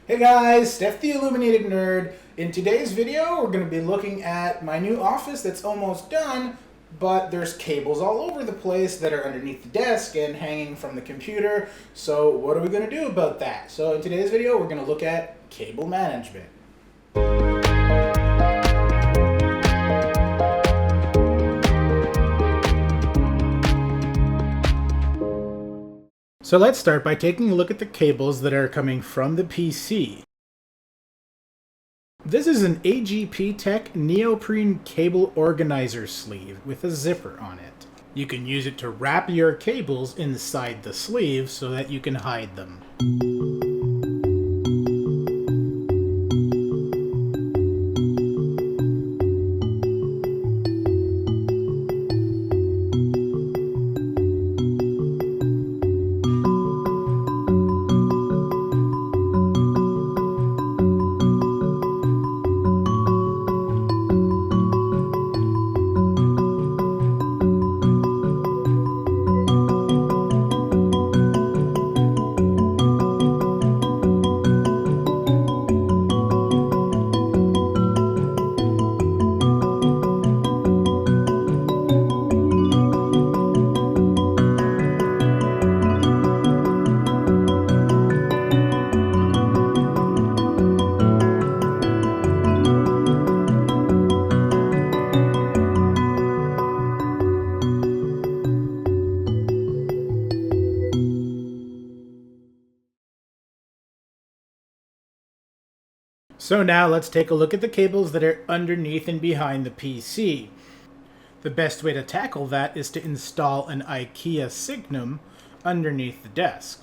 Hey guys, Steph the Illuminated Nerd. In today's video, we're going to be looking at my new office that's almost done, but there's cables all over the place that are underneath the desk and hanging from the computer. So what are we going to do about that? So in today's video, we're going to look at cable management. So let's start by taking a look at the cables that are coming from the PC. This is an AGP Tech neoprene cable organizer sleeve with a zipper on it. You can use it to wrap your cables inside the sleeve so that you can hide them. So now let's take a look at the cables that are underneath and behind the PC. The best way to tackle that is to install an IKEA Signum underneath the desk.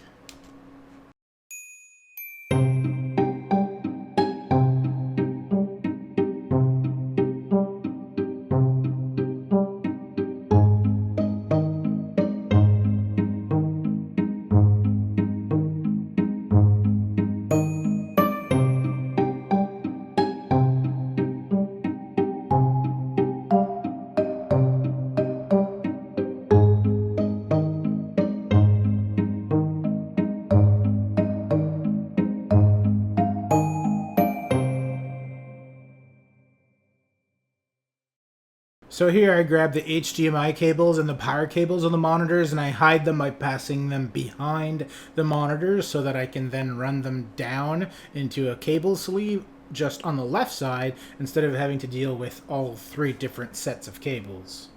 So here I grab the HDMI cables and the power cables on the monitors and I hide them by passing them behind the monitors so that I can then run them down into a cable sleeve just on the left side instead of having to deal with all three different sets of cables.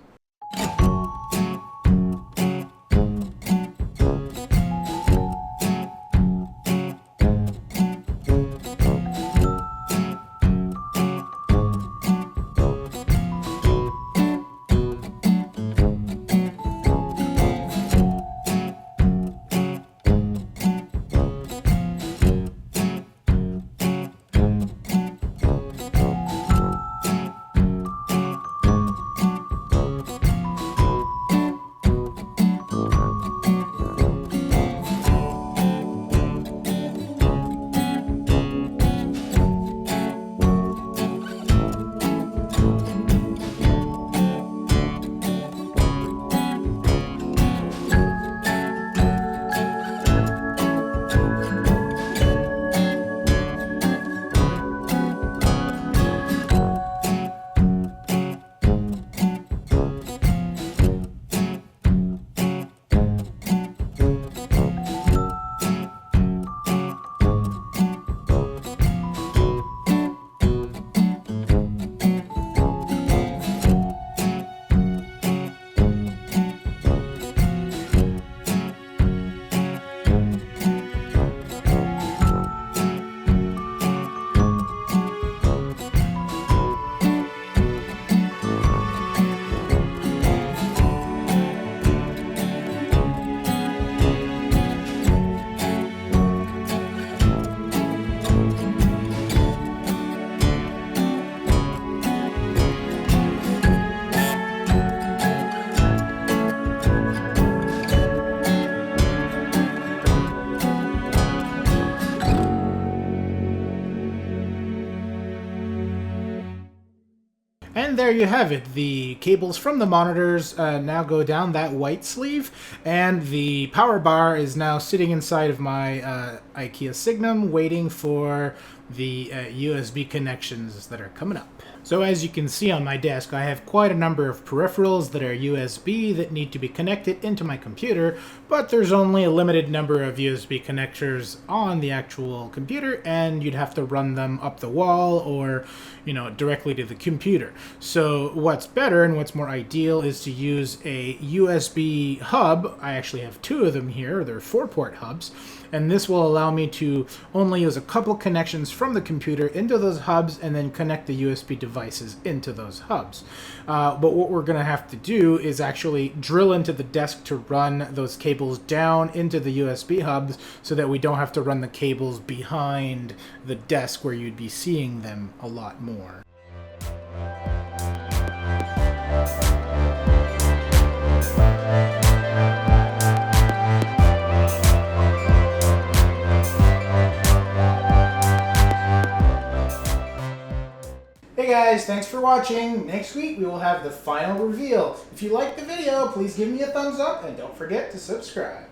And there you have it. The cables from the monitors now go down that white sleeve, and the power bar is now sitting inside of my IKEA Signum, waiting for the USB connections that are coming up. So as you can see on my desk, I have quite a number of peripherals that are USB that need to be connected into my computer, but there's only a limited number of USB connectors on the actual computer, and you'd have to run them up the wall or, directly to the computer. So what's better and what's more ideal is to use a USB hub. I actually have two of them here. They're 4-port hubs, and this will allow me to only use a couple connections from the computer into those hubs and then connect the USB devices into those hubs. But what we're going to have to do is actually drill into the desk to run those cables down into the USB hubs so that we don't have to run the cables behind the desk where you'd be seeing them a lot more. Hey guys, thanks for watching. Next week we will have the final reveal. If you liked the video, please give me a thumbs up and don't forget to subscribe.